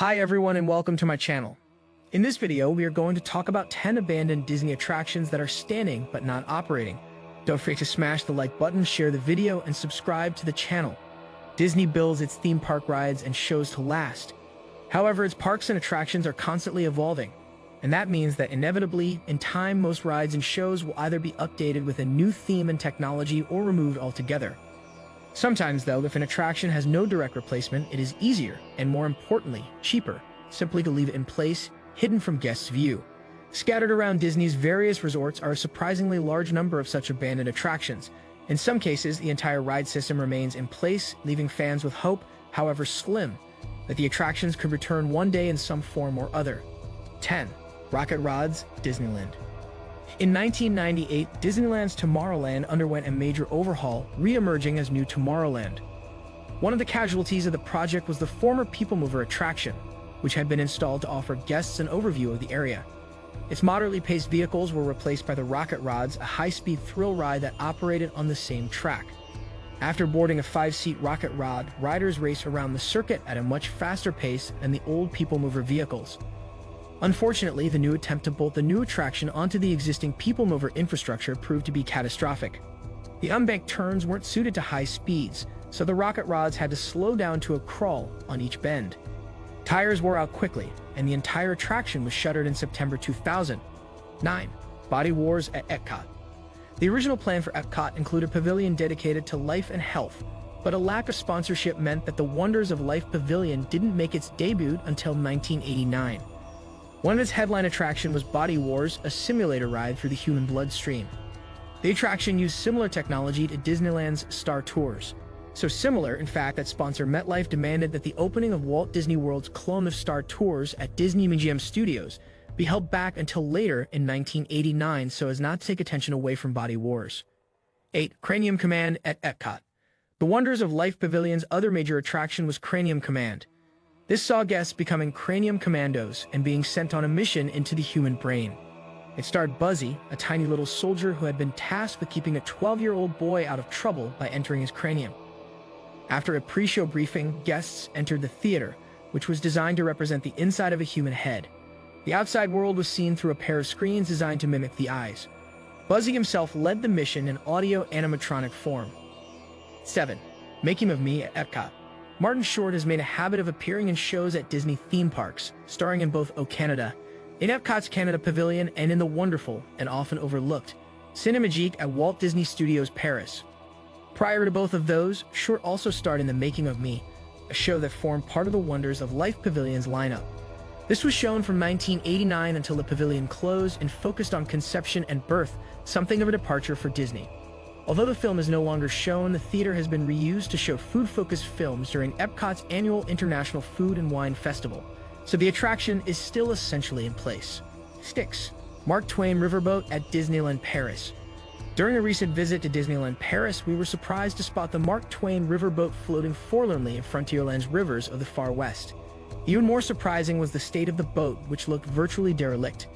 Hi everyone and welcome to my channel. In this video, we are going to talk about 10 abandoned Disney attractions that are standing but not operating. Don't forget to smash the like button, share the video, and subscribe to the channel. Disney builds its theme park rides and shows to last. However, its parks and attractions are constantly evolving, and that means that inevitably, in time, most rides and shows will either be updated with a new theme and technology or removed altogether. Sometimes, though, if an attraction has no direct replacement, it is easier, and more importantly, cheaper, simply to leave it in place, hidden from guests' view. Scattered around Disney's various resorts are a surprisingly large number of such abandoned attractions. In some cases, the entire ride system remains in place, leaving fans with hope, however slim, that the attractions could return one day in some form or other. 10. Rocket Rods, Disneyland. In 1998, Disneyland's Tomorrowland underwent a major overhaul, re-emerging as New Tomorrowland. One of the casualties of the project was the former People Mover attraction, which had been installed to offer guests an overview of the area. Its moderately paced vehicles were replaced by the Rocket Rods, a high-speed thrill ride that operated on the same track. After boarding a 5-seat Rocket Rod, riders race around the circuit at a much faster pace than the old People Mover vehicles. Unfortunately, the new attempt to bolt the new attraction onto the existing People Mover infrastructure proved to be catastrophic. The unbanked turns weren't suited to high speeds, so the Rocket Rods had to slow down to a crawl on each bend. Tires wore out quickly, and the entire attraction was shuttered in September 2000. 9. Body Wars at Epcot. The original plan for Epcot included a pavilion dedicated to life and health, but a lack of sponsorship meant that the Wonders of Life Pavilion didn't make its debut until 1989. One of its headline attractions was Body Wars, a simulator ride through the human bloodstream. The attraction used similar technology to Disneyland's Star Tours. So similar, in fact, that sponsor MetLife demanded that the opening of Walt Disney World's clone of Star Tours at Disney MGM Studios be held back until later in 1989 so as not to take attention away from Body Wars. 8. Cranium Command at Epcot. The Wonders of Life Pavilion's other major attraction was Cranium Command. This saw guests becoming cranium commandos and being sent on a mission into the human brain. It starred Buzzy, a tiny little soldier who had been tasked with keeping a 12-year-old boy out of trouble by entering his cranium. After a pre-show briefing, guests entered the theater, which was designed to represent the inside of a human head. The outside world was seen through a pair of screens designed to mimic the eyes. Buzzy himself led the mission in audio animatronic form. 7. Making of Me at Epcot. Martin Short has made a habit of appearing in shows at Disney theme parks, starring in both O Canada, in Epcot's Canada Pavilion, and in the wonderful and often overlooked Cinemagique at Walt Disney Studios Paris. Prior to both of those, Short also starred in The Making of Me, a show that formed part of the Wonders of Life Pavilion's lineup. This was shown from 1989 until the pavilion closed and focused on conception and birth, something of a departure for Disney. Although the film is no longer shown, the theater has been reused to show food-focused films during Epcot's annual International Food and Wine Festival, so the attraction is still essentially in place. 6. Mark Twain Riverboat at Disneyland Paris. During a recent visit to Disneyland Paris, we were surprised to spot the Mark Twain Riverboat floating forlornly in Frontierland's rivers of the far west. Even more surprising was the state of the boat, which looked virtually derelict.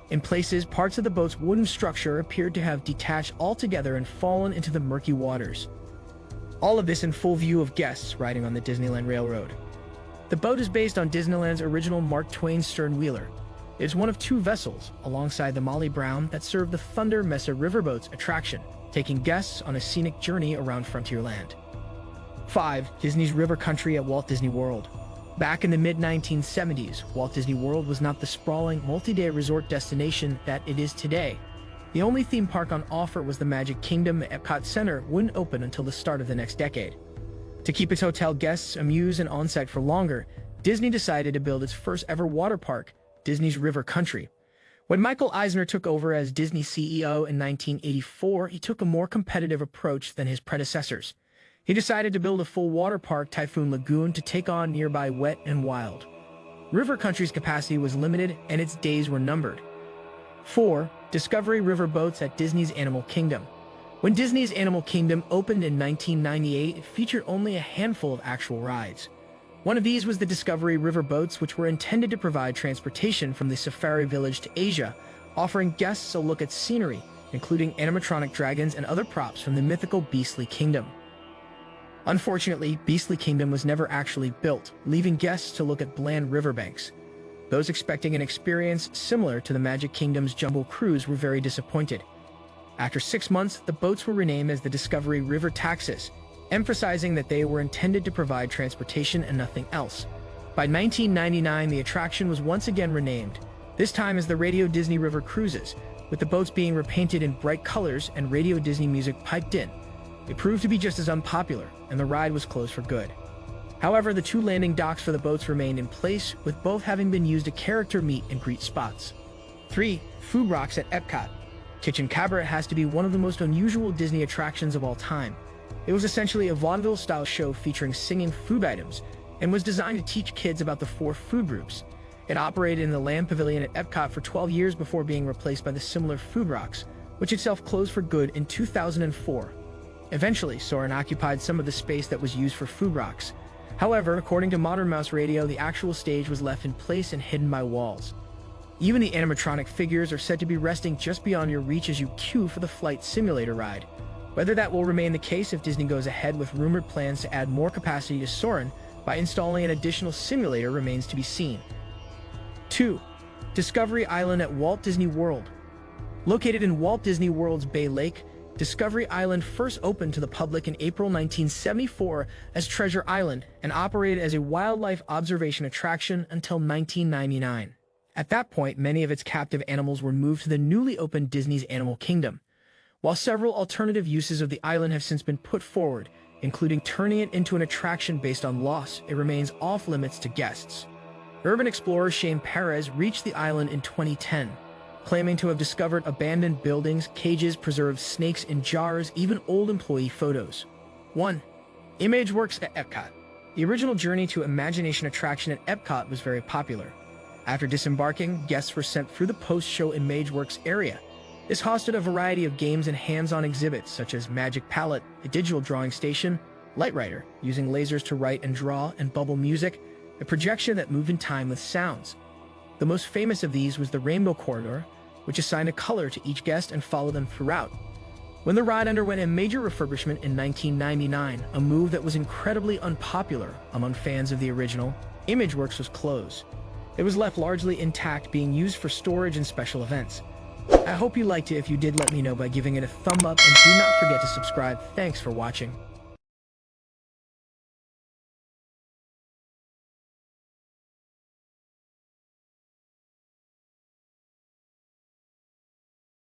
In places, parts of the boat's wooden structure appeared to have detached altogether and fallen into the murky waters. All of this in full view of guests riding on the Disneyland Railroad. The boat is based on Disneyland's original Mark Twain sternwheeler. It is one of 2 vessels, alongside the Molly Brown, that serve the Thunder Mesa Riverboats attraction, taking guests on a scenic journey around Frontierland. 5. Disney's River Country at Walt Disney World. Back in the mid-1970s, Walt Disney World was not the sprawling, multi-day resort destination that it is today. The only theme park on offer was the Magic Kingdom. Epcot Center wouldn't open until the start of the next decade. To keep its hotel guests amused and on-site for longer, Disney decided to build its first ever water park, Disney's River Country. When Michael Eisner took over as Disney CEO in 1984, he took a more competitive approach than his predecessors. He decided to build a full water park, Typhoon Lagoon, to take on nearby Wet and Wild. River Country's capacity was limited and its days were numbered. 4. Discovery River Boats at Disney's Animal Kingdom. When Disney's Animal Kingdom opened in 1998, it featured only a handful of actual rides. One of these was the Discovery River Boats, which were intended to provide transportation from the Safari Village to Asia, offering guests a look at scenery, including animatronic dragons and other props from the mythical Beastly Kingdom. Unfortunately, Beastly Kingdom was never actually built, leaving guests to look at bland riverbanks. Those expecting an experience similar to the Magic Kingdom's Jungle Cruise were very disappointed. After 6 months, the boats were renamed as the Discovery River Taxis, emphasizing that they were intended to provide transportation and nothing else. By 1999, the attraction was once again renamed, this time as the Radio Disney River Cruises, with the boats being repainted in bright colors and Radio Disney music piped in. It proved to be just as unpopular, and the ride was closed for good. However, the 2 landing docks for the boats remained in place, with both having been used as character meet and greet spots. 3. Food Rocks at Epcot. Kitchen Cabaret has to be one of the most unusual Disney attractions of all time. It was essentially a vaudeville-style show featuring singing food items, and was designed to teach kids about the 4 food groups. It operated in the Land Pavilion at Epcot for 12 years before being replaced by the similar Food Rocks, which itself closed for good in 2004. Eventually, Soarin' occupied some of the space that was used for Food Rocks. However, according to Modern Mouse Radio, the actual stage was left in place and hidden by walls. Even the animatronic figures are said to be resting just beyond your reach as you queue for the Flight Simulator ride. Whether that will remain the case if Disney goes ahead with rumored plans to add more capacity to Soarin' by installing an additional simulator remains to be seen. 2. Discovery Island at Walt Disney World. Located in Walt Disney World's Bay Lake, Discovery Island first opened to the public in April 1974 as Treasure Island and operated as a wildlife observation attraction until 1999. At that point, many of its captive animals were moved to the newly opened Disney's Animal Kingdom. While several alternative uses of the island have since been put forward, including turning it into an attraction based on loss, it remains off-limits to guests. Urban explorer Shane Perez reached the island in 2010, claiming to have discovered abandoned buildings, cages, preserved snakes in jars, even old employee photos. 1. ImageWorks at Epcot. The original Journey to Imagination attraction at Epcot was very popular. After disembarking, guests were sent through the post-show ImageWorks area. This hosted a variety of games and hands-on exhibits such as Magic Palette, a digital drawing station, Light Writer, using lasers to write and draw, and Bubble Music, a projection that moved in time with sounds. The most famous of these was the Rainbow Corridor, which assigned a color to each guest and followed them throughout. When the ride underwent a major refurbishment in 1999, a move that was incredibly unpopular among fans of the original, ImageWorks was closed. It was left largely intact, being used for storage and special events. I hope you liked it. If you did, let me know by giving it a thumb up, and do not forget to subscribe. Thanks for watching.